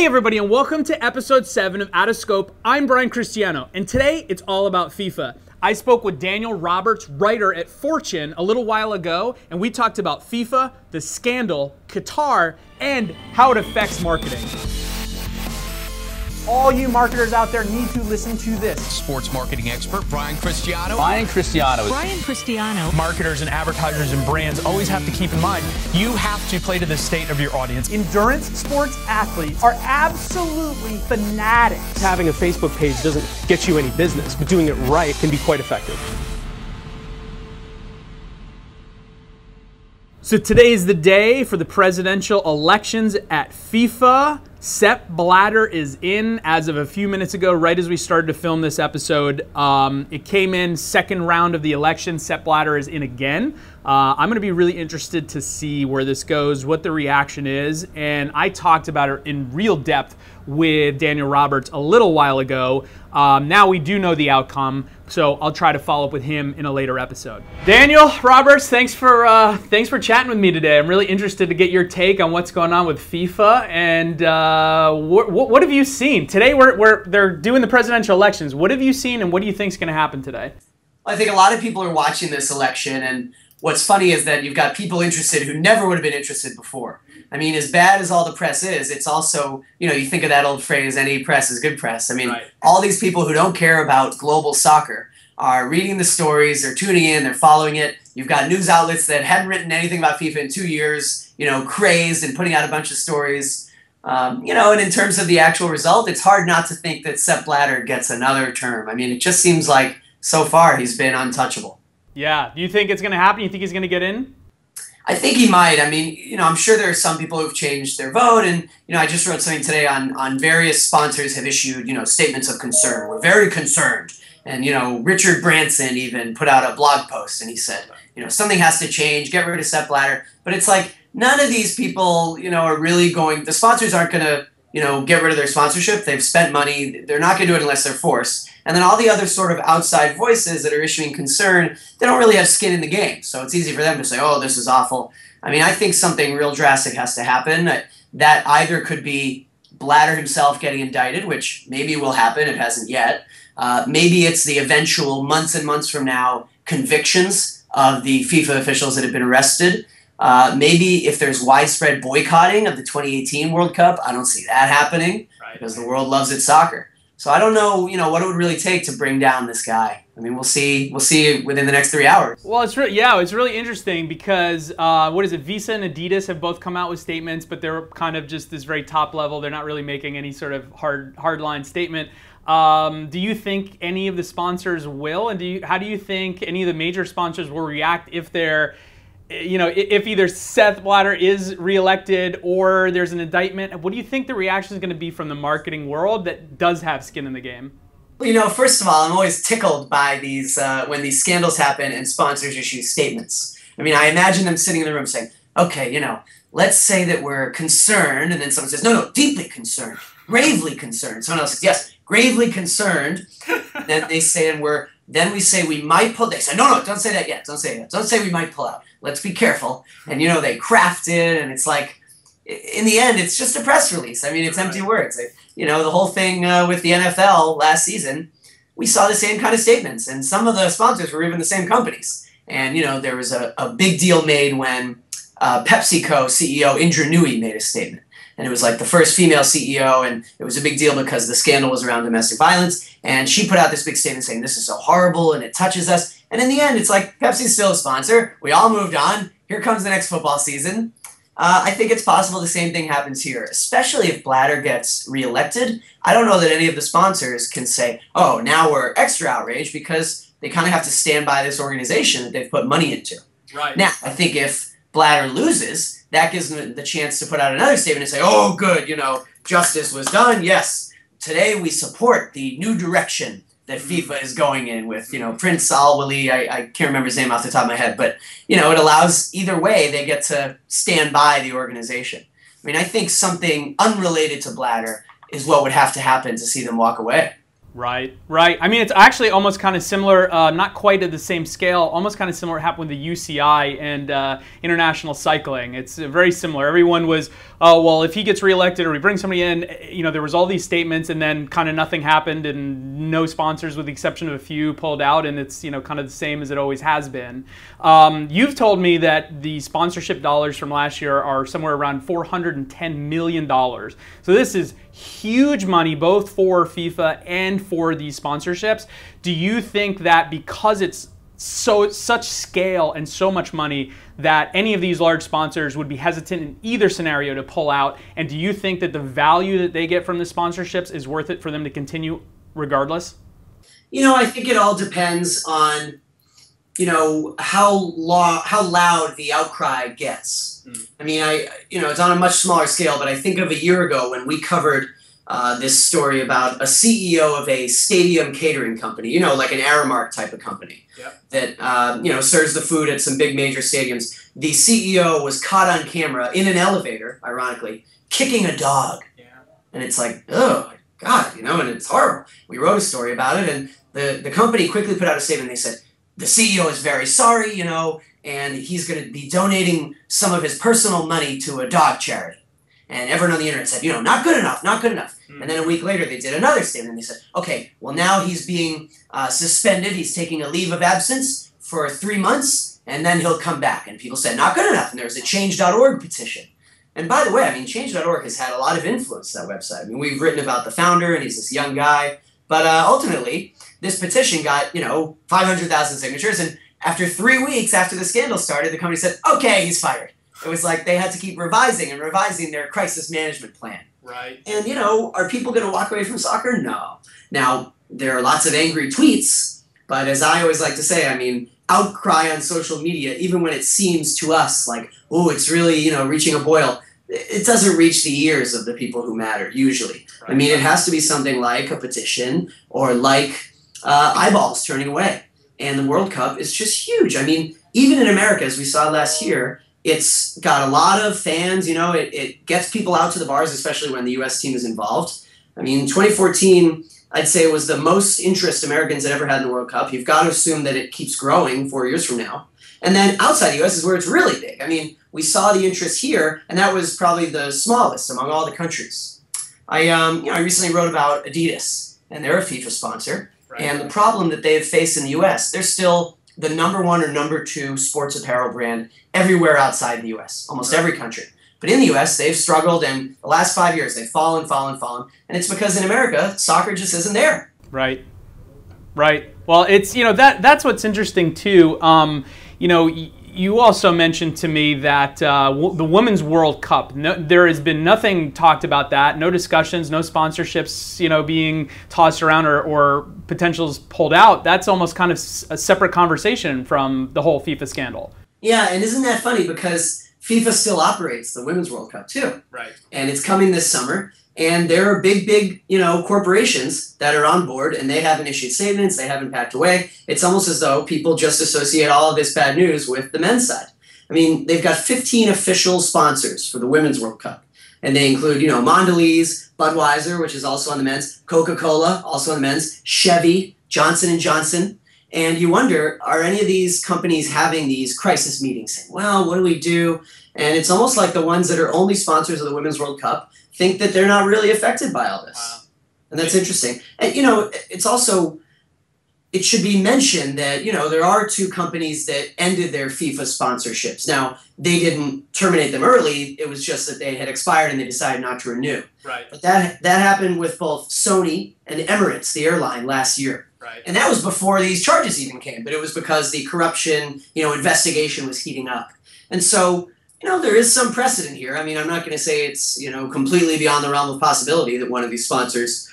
Hey everybody, and welcome to episode 7 of OUTOFSCOPE. I'm Brian Cristiano, and today it's all about FIFA. I spoke with Daniel Roberts, writer at Fortune, a little while ago, and we talked about FIFA, the scandal, Qatar, and how it affects marketing. All you marketers out there need to listen to this. Sports marketing expert Brian Cristiano. Brian Cristiano. Marketers and advertisers and brands always have to keep in mind, you have to play to the state of your audience. Endurance sports athletes are absolutely fanatics. Having a Facebook page doesn't get you any business, but doing it right can be quite effective. So today is the day for the presidential elections at FIFA. Sepp Blatter is in as of a few minutes ago, right as we started to film this episode. It came in second round of the election. Sepp Blatter is in again. I'm going to be really interested to see where this goes, what the reaction is. And I talked about it in real depth with Daniel Roberts a little while ago. Now we do know the outcome, so I'll try to follow up with him in a later episode. Daniel Roberts, thanks for chatting with me today. I'm really interested to get your take on what's going on with FIFA, and what have you seen today? They're doing the presidential elections. What have you seen, and what do you think is going to happen today? I think a lot of people are watching this election, and what's funny is that you've got people interested who never would have been interested before. I mean, as bad as all the press is, it's also, you know, you think of that old phrase, any press is good press. I mean, right. All these people who don't care about global soccer are reading the stories, they're tuning in, they're following it. You've got news outlets that hadn't written anything about FIFA in 2 years, you know, crazed and putting out a bunch of stories. You know, and in terms of the actual result, it's hard not to think that Sepp Blatter gets another term. I mean, it just seems like so far he's been untouchable. Yeah. Do you think it's going to happen? You think he's going to get in? I think he might. I mean, you know, I'm sure there are some people who've changed their vote. And, you know, I just wrote something today on various sponsors have issued, you know, statements of concern. We're very concerned. And, you know, Richard Branson even put out a blog post and he said, you know, something has to change, get rid of Sepp Blatter. But it's like none of these people, you know, are really going, the sponsors aren't going to, you know, get rid of their sponsorship. They've spent money. They're not going to do it unless they're forced. And then all the other sort of outside voices that are issuing concern, they don't really have skin in the game. So it's easy for them to say, oh, this is awful. I mean, I think something real drastic has to happen. That either could be Blatter himself getting indicted, which maybe will happen. It hasn't yet. Maybe it's the eventual months and months from now convictions of the FIFA officials that have been arrested. Maybe if there's widespread boycotting of the 2018 World Cup, I don't see that happening because the world loves its soccer. So I don't know, you know, what it would really take to bring down this guy. I mean, we'll see within the next 3 hours. Well, it's really interesting because what is it? Visa and Adidas have both come out with statements, but they're kind of just this very top level. They're not really making any sort of hardline statement. Do you think any of the sponsors will, and how do you think any of the major sponsors will react if they're, you know, if either Sepp Blatter is reelected or there's an indictment? What do you think the reaction is going to be from the marketing world that does have skin in the game? Well, you know, first of all, I'm always tickled by these when these scandals happen and sponsors issue statements. I mean, I imagine them sitting in the room saying, okay, you know, let's say that we're concerned, and then someone says, no, deeply concerned, gravely concerned. Someone else says, yes, gravely concerned. Then they say, then we say we might pull. They say, no, don't say that yet. Don't say that. Don't say we might pull out. Let's be careful. And, you know, they craft it, and it's like, in the end, it's just a press release. I mean, it's empty words. You know, the whole thing with the NFL last season, we saw the same kind of statements, and some of the sponsors were even the same companies. And, you know, there was a big deal made when PepsiCo CEO Indra Nooyi made a statement. And it was like the first female CEO, and it was a big deal because the scandal was around domestic violence. And she put out this big statement saying, this is so horrible, and it touches us. And in the end, it's like, Pepsi's still a sponsor. We all moved on. Here comes the next football season. I think it's possible the same thing happens here, especially if Blatter gets reelected. I don't know that any of the sponsors can say, oh, now we're extra outraged, because they kind of have to stand by this organization that they've put money into. Right. Now, I think if Blatter loses, that gives them the chance to put out another statement and say, oh, good, you know, justice was done. Yes, today we support the new direction that FIFA is going in with, you know, Prince Al Wali. I can't remember his name off the top of my head, but, you know, it allows either way they get to stand by the organization. I mean, I think something unrelated to Blatter is what would have to happen to see them walk away. Right, right. I mean, it's actually almost kind of similar, not quite at the same scale, almost kind of similar happened with the UCI and international cycling. It's very similar. Everyone was, oh, well, if he gets reelected or we bring somebody in, there was all these statements and then kind of nothing happened and no sponsors with the exception of a few pulled out, and it's, kind of the same as it always has been. You've told me that the sponsorship dollars from last year are somewhere around $410 million. So this is huge money both for FIFA and for these sponsorships. Do you think that because it's such scale and so much money that any of these large sponsors would be hesitant in either scenario to pull out? And do you think that the value that they get from the sponsorships is worth it for them to continue regardless? I think it all depends on how loud the outcry gets. I mean, it's on a much smaller scale, but I think of a year ago when we covered this story about a CEO of a stadium catering company, like an Aramark type of company. Yep. That, serves the food at some big major stadiums. The CEO was caught on camera in an elevator, ironically, kicking a dog. Yeah. And it's like, oh, God, and it's horrible. We wrote a story about it, and the company quickly put out a statement. They said, the CEO is very sorry, and he's going to be donating some of his personal money to a dog charity. And everyone on the internet said, not good enough, not good enough. And then a week later, they did another statement. And they said, okay, well, now he's being suspended. He's taking a leave of absence for 3 months, and then he'll come back. And people said, not good enough. And there was a change.org petition. And by the way, change.org has had a lot of influence, that website. We've written about the founder, and he's this young guy. But ultimately, this petition got, 500,000 signatures. And after 3 weeks after the scandal started, the company said, okay, he's fired. It was like they had to keep revising their crisis management plan. Right. And, are people going to walk away from soccer? No. Now, there are lots of angry tweets, but as I always like to say, outcry on social media, even when it seems to us like, oh, it's really, reaching a boil, it doesn't reach the ears of the people who matter, usually. Right. It has to be something like a petition or like eyeballs turning away. And the World Cup is just huge. Even in America, as we saw last year, it's got a lot of fans, it gets people out to the bars, especially when the U.S. team is involved. 2014, I'd say, was the most interest Americans had ever had in the World Cup. You've got to assume that it keeps growing 4 years from now. And then outside the U.S. is where it's really big. We saw the interest here, and that was probably the smallest among all the countries. I recently wrote about Adidas, and they're a FIFA sponsor. Right. And the problem that they have faced in the U.S., they're still the #1 or #2 sports apparel brand everywhere outside the U.S., almost every country. But in the U.S., they've struggled, and the last 5 years, they've fallen. And it's because in America, soccer just isn't there. Right. Right. Well, it's, that's what's interesting, too. You also mentioned to me that the Women's World Cup, there has been nothing talked about that, no discussions, no sponsorships, being tossed around or potentials pulled out. That's almost kind of a separate conversation from the whole FIFA scandal. Yeah, and isn't that funny? Because FIFA still operates the Women's World Cup, too. Right. And it's coming this summer. And there are big, corporations that are on board, and they haven't issued statements, they haven't backed away. It's almost as though people just associate all of this bad news with the men's side. They've got 15 official sponsors for the Women's World Cup. And they include, Mondelez, Budweiser, which is also on the men's, Coca-Cola, also on the men's, Chevy, Johnson & Johnson. And you wonder, are any of these companies having these crisis meetings saying, well, what do we do? And it's almost like the ones that are only sponsors of the Women's World Cup think that they're not really affected by all this. Wow. And that's interesting. And, it's also, it should be mentioned that, there are 2 companies that ended their FIFA sponsorships. Now, they didn't terminate them early. It was just that they had expired and they decided not to renew. Right. But that happened with both Sony and Emirates, the airline, last year. Right. And that was before these charges even came. But it was because the corruption, investigation was heating up. And so, there is some precedent here. I'm not going to say it's, completely beyond the realm of possibility that one of these sponsors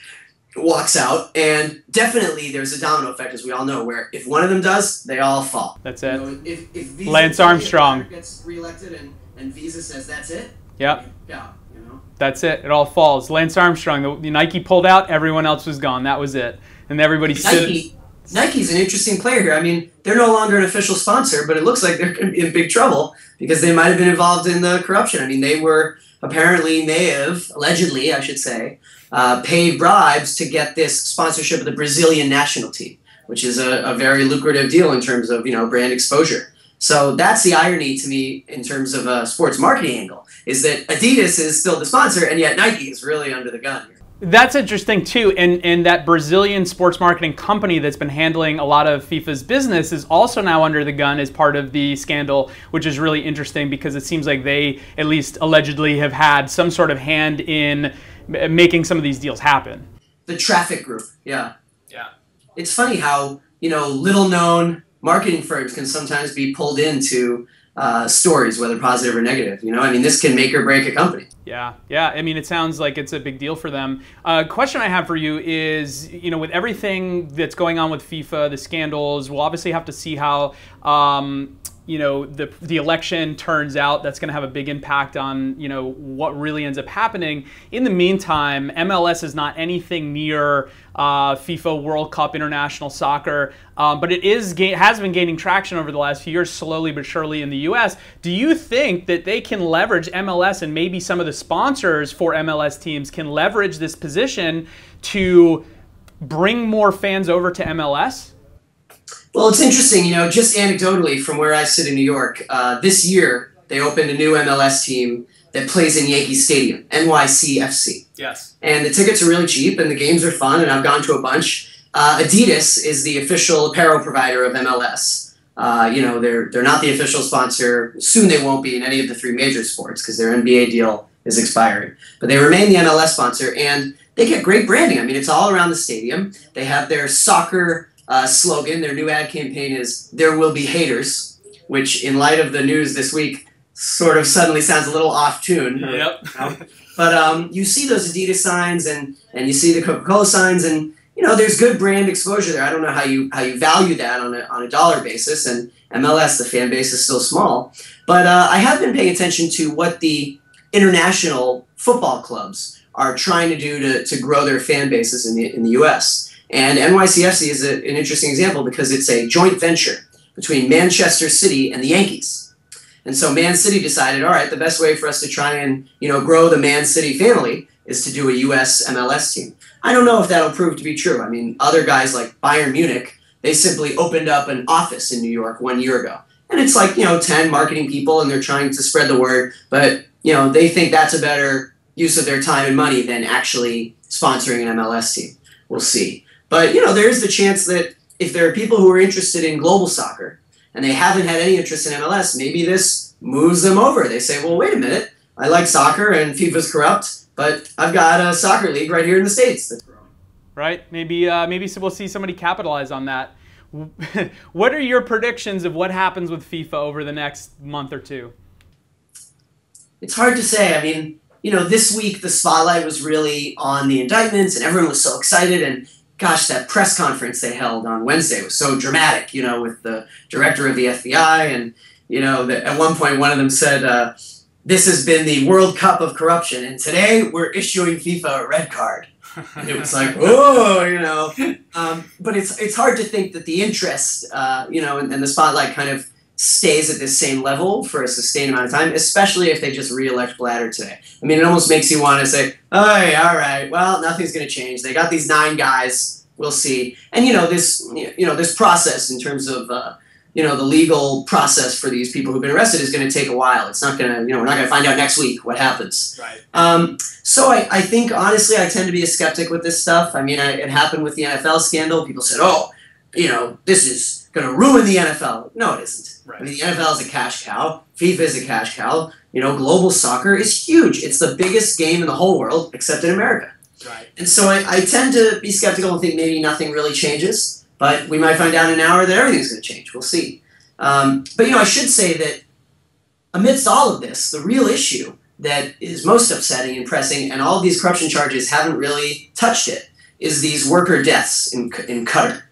walks out. And definitely there's a domino effect, as we all know, where if one of them does, they all fall. That's it. If Visa Lance Armstrong gets reelected and Visa says that's it. Yep. Yeah. That's it. It all falls. Lance Armstrong, the Nike pulled out, everyone else was gone. That was it. And everybody stood. Nike's an interesting player here. They're no longer an official sponsor, but it looks like they're going to be in big trouble because they might have been involved in the corruption. They were apparently may have, allegedly, I should say, paid bribes to get this sponsorship of the Brazilian national team, which is a very lucrative deal in terms of, brand exposure. So that's the irony to me in terms of a sports marketing angle, is that Adidas is still the sponsor, and yet Nike is really under the gun here. That's interesting too, and that Brazilian sports marketing company that's been handling a lot of FIFA's business is also now under the gun as part of the scandal, which is really interesting because it seems like they, at least allegedly, have had some sort of hand in making some of these deals happen. The traffic group, yeah. Yeah. It's funny how, little-known marketing firms can sometimes be pulled into stories, whether positive or negative. This can make or break a company. Yeah. It sounds like it's a big deal for them. Question I have for you is, with everything that's going on with FIFA, the scandals, we'll obviously have to see how, the election turns out. That's going to have a big impact on, what really ends up happening. In the meantime, MLS is not anything near FIFA World Cup International Soccer, but it has been gaining traction over the last few years, slowly but surely in the U.S. Do you think that they can leverage MLS, and maybe some of the sponsors for MLS teams can leverage this position to bring more fans over to MLS? Well, it's interesting, just anecdotally from where I sit in New York, this year they opened a new MLS team that plays in Yankee Stadium, NYCFC. Yes. And the tickets are really cheap and the games are fun, and I've gone to a bunch. Adidas is the official apparel provider of MLS. They're not the official sponsor. Soon they won't be in any of the three major sports because their NBA deal is expiring. But they remain the MLS sponsor, and they get great branding. It's all around the stadium. They have their soccer slogan. Their new ad campaign is "There will be haters," which, in light of the news this week, sort of suddenly sounds a little off tune. Yep. But you see those Adidas signs and you see the Coca-Cola signs, and there's good brand exposure there. I don't know how you value that on a dollar basis, and MLS, the fan base is still small. But I have been paying attention to what the international football clubs are trying to do to grow their fan bases in the U.S. And NYCFC is an interesting example because it's a joint venture between Manchester City and the Yankees. And so Man City decided, all right, the best way for us to try and grow the Man City family is to do a U.S. MLS team. I don't know if that'll prove to be true. Other guys like Bayern Munich, they simply opened up an office in New York 1 year ago. And it's like, 10 marketing people, and they're trying to spread the word. But, they think that's a better use of their time and money than actually sponsoring an MLS team. We'll see. But, there's the chance that if there are people who are interested in global soccer and they haven't had any interest in MLS, maybe this moves them over. They say, well, wait a minute. I like soccer and FIFA's corrupt, but I've got a soccer league right here in the States. Right. Maybe we'll see somebody capitalize on that. What are your predictions of what happens with FIFA over the next month or two? It's hard to say. This week the spotlight was really on the indictments and everyone was so excited, and gosh, that press conference they held on Wednesday was so dramatic, with the director of the FBI, and, at one point one of them said, this has been the World Cup of corruption, and today we're issuing FIFA a red card. And it was like, oh, but it's hard to think that the interest, and the spotlight kind of stays at this same level for a sustained amount of time, especially if they just re-elect Blatter today. It almost makes you want to say, hey, all right, well, nothing's going to change. They got these 9 guys. We'll see. And, this process in terms of, the legal process for these people who've been arrested is going to take a while. It's not going to, we're not going to find out next week what happens. Right. So I think, honestly, I tend to be a skeptic with this stuff. It happened with the NFL scandal. People said, oh, this is going to ruin the NFL. No, it isn't. Right. The NFL is a cash cow. FIFA is a cash cow. Global soccer is huge. It's the biggest game in the whole world, except in America. Right. And so I tend to be skeptical and think maybe nothing really changes. But we might find out in an hour that everything's going to change. We'll see. But I should say that amidst all of this, the real issue that is most upsetting and pressing, and all of these corruption charges haven't really touched it, is these worker deaths in Qatar.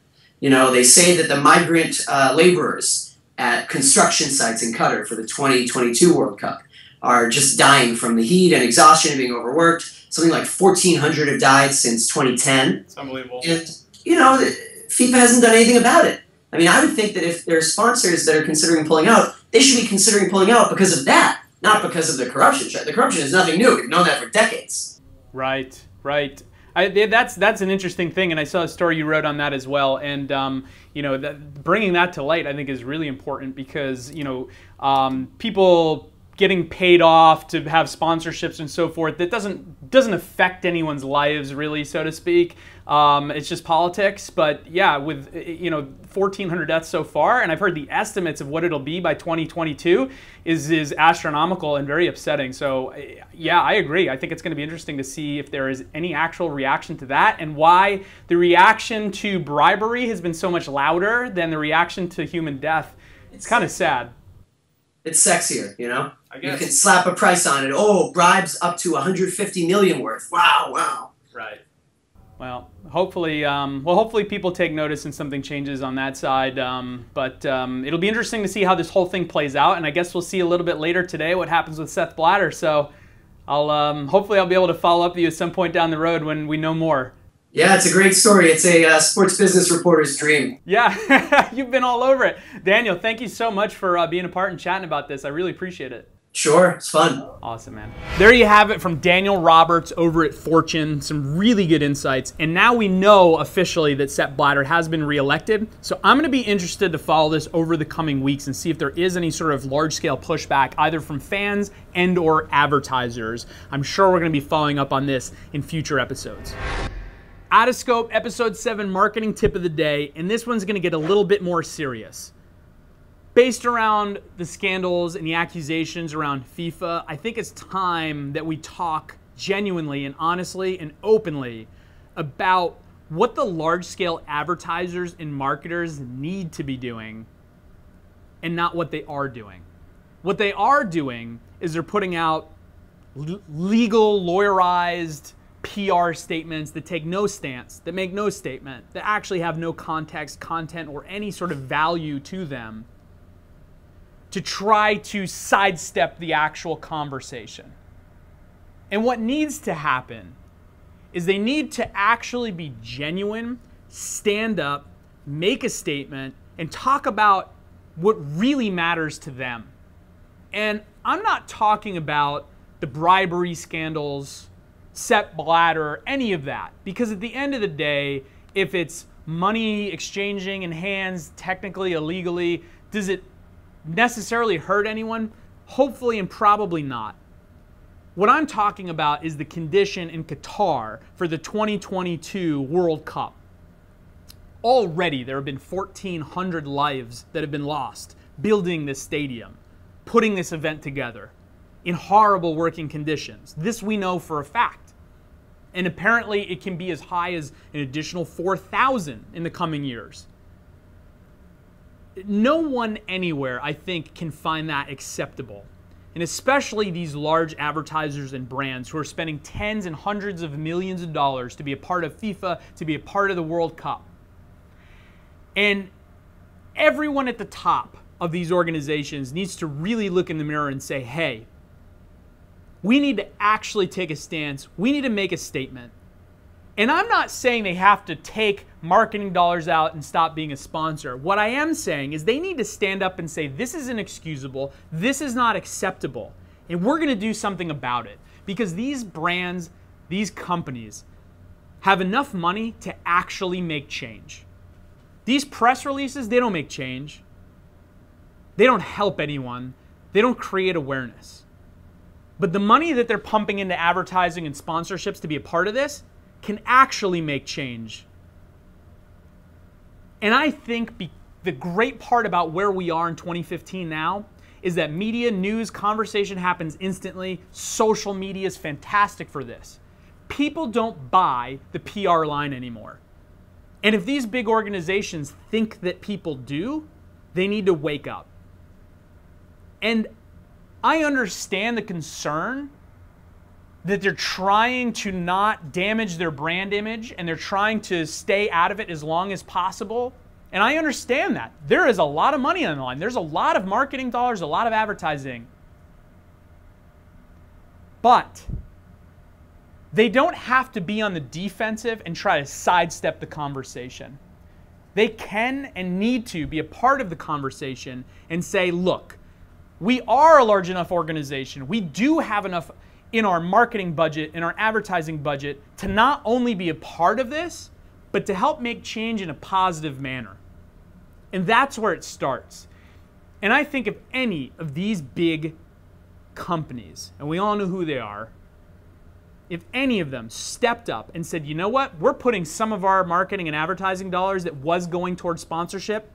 They say that the migrant laborers at construction sites in Qatar for the 2022 World Cup are just dying from the heat and exhaustion and being overworked. Something like 1,400 have died since 2010. It's unbelievable. And, FIFA hasn't done anything about it. I would think that if there are sponsors that are considering pulling out, they should be considering pulling out because of that, not because of the corruption. The corruption is nothing new. We've known that for decades. Right, right. That's an interesting thing, and I saw a story you wrote on that as well. And you know, bringing that to light, I think, is really important because, you know, people getting paid off to have sponsorships and so forth, that doesn't affect anyone's lives really, so to speak. It's just politics. But yeah, with, you know, 1,400 deaths so far, and I've heard the estimates of what it'll be by 2022 is astronomical and very upsetting. So yeah, I agree. I think it's going to be interesting to see if there is any actual reaction to that, and why the reaction to bribery has been so much louder than the reaction to human death. It's kind of sad. It's sexier, you know? I guess. You can slap a price on it. Oh, bribes up to 150 million worth. Wow, wow. Right. Well, hopefully people take notice and something changes on that side. But it'll be interesting to see how this whole thing plays out, and I guess we'll see a little bit later today what happens with Sepp Blatter. So hopefully I'll be able to follow up with you at some point down the road when we know more. Yeah, it's a great story. It's a sports business reporter's dream. Yeah, you've been all over it. Daniel, thank you so much for being a part and chatting about this. I really appreciate it. Sure, it's fun. Awesome, man. There you have it from Daniel Roberts over at Fortune. Some really good insights. And now we know officially that Sepp Blatter has been reelected. So I'm going to be interested to follow this over the coming weeks and see if there is any sort of large-scale pushback either from fans and or advertisers. I'm sure we're going to be following up on this in future episodes. OUTOFSCOPE episode 7 marketing tip of the day, and this one's going to get a little bit more serious. Based around the scandals and the accusations around FIFA, I think it's time that we talk genuinely and honestly and openly about what the large-scale advertisers and marketers need to be doing and not what they are doing. What they are doing is they're putting out legal, lawyerized PR statements that take no stance, that make no statement, that actually have no context, content, or any sort of value to them, to try to sidestep the actual conversation. And what needs to happen is they need to actually be genuine, stand up, make a statement, and talk about what really matters to them. And I'm not talking about the bribery scandals, Sepp Blatter, any of that. Because at the end of the day, if it's money exchanging in hands, technically, illegally, does it necessarily hurt anyone? Hopefully and probably not. What I'm talking about is the condition in Qatar for the 2022 World Cup. Already there have been 1,400 lives that have been lost building this stadium, putting this event together in horrible working conditions. This we know for a fact. And apparently it can be as high as an additional 4,000 in the coming years. No one anywhere, I think, can find that acceptable. And especially these large advertisers and brands who are spending tens and hundreds of millions of dollars to be a part of FIFA, to be a part of the World Cup. And everyone at the top of these organizations needs to really look in the mirror and say, hey, we need to actually take a stance. We need to make a statement. And I'm not saying they have to take marketing dollars out and stop being a sponsor. What I am saying is they need to stand up and say, this is inexcusable, this is not acceptable, and we're going to do something about it. Because these brands, these companies, have enough money to actually make change. These press releases, they don't make change. They don't help anyone. They don't create awareness. But the money that they're pumping into advertising and sponsorships to be a part of this can actually make change. And I think the great part about where we are in 2015 now is that media, news, conversation happens instantly. Social media is fantastic for this. People don't buy the PR line anymore. And if these big organizations think that people do, they need to wake up. And I understand the concern that they're trying to not damage their brand image and they're trying to stay out of it as long as possible. And I understand that. There is a lot of money on the line. There's a lot of marketing dollars, a lot of advertising. But they don't have to be on the defensive and try to sidestep the conversation. They can and need to be a part of the conversation and say, look, We are a large enough organization. We do have enough in our marketing budget, in our advertising budget, to not only be a part of this, but to help make change in a positive manner. And that's where it starts. And I think if any of these big companies, and we all know who they are, if any of them stepped up and said, you know what, we're putting some of our marketing and advertising dollars that was going towards sponsorship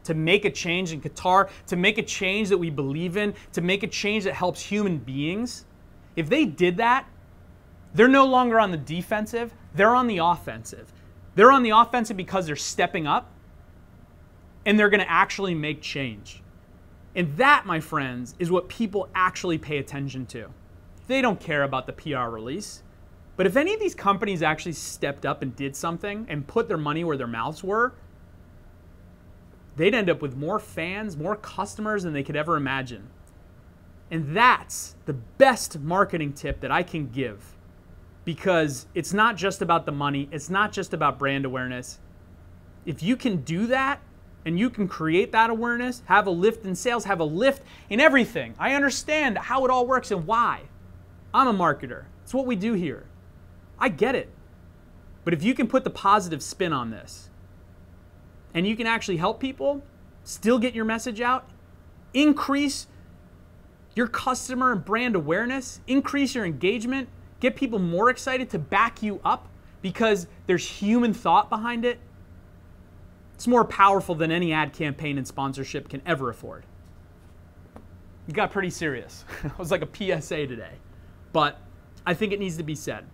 to make a change in Qatar, to make a change that we believe in, to make a change that helps human beings, if they did that, they're no longer on the defensive, they're on the offensive. They're on the offensive because they're stepping up and they're going to actually make change. And that, my friends, is what people actually pay attention to. They don't care about the PR release. But if any of these companies actually stepped up and did something and put their money where their mouths were, they'd end up with more fans, more customers than they could ever imagine. And that's the best marketing tip that I can give, because it's not just about the money. It's not just about brand awareness. If you can do that and you can create that awareness, have a lift in sales, have a lift in everything. I understand how it all works and why. I'm a marketer. It's what we do here. I get it. But if you can put the positive spin on this and you can actually help people, still get your message out, increase your customer and brand awareness, increase your engagement, get people more excited to back you up because there's human thought behind it, it's more powerful than any ad campaign and sponsorship can ever afford. It got pretty serious. It was like a PSA today. But I think it needs to be said.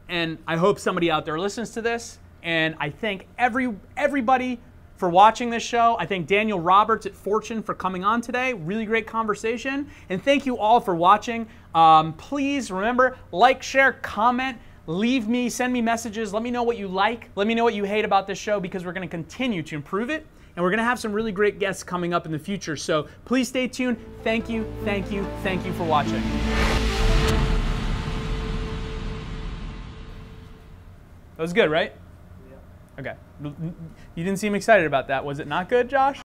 And I hope somebody out there listens to this. And I thank everybody for watching this show. I thank Daniel Roberts at Fortune for coming on today. Really great conversation. And thank you all for watching. Please remember, like, share, comment, send me messages. Let me know what you like. Let me know what you hate about this show, because we're going to continue to improve it. And we're going to have some really great guests coming up in the future. So please stay tuned. Thank you, thank you, thank you for watching. That was good, right? Yeah. Okay. You didn't seem excited about that. Was it not good, Josh?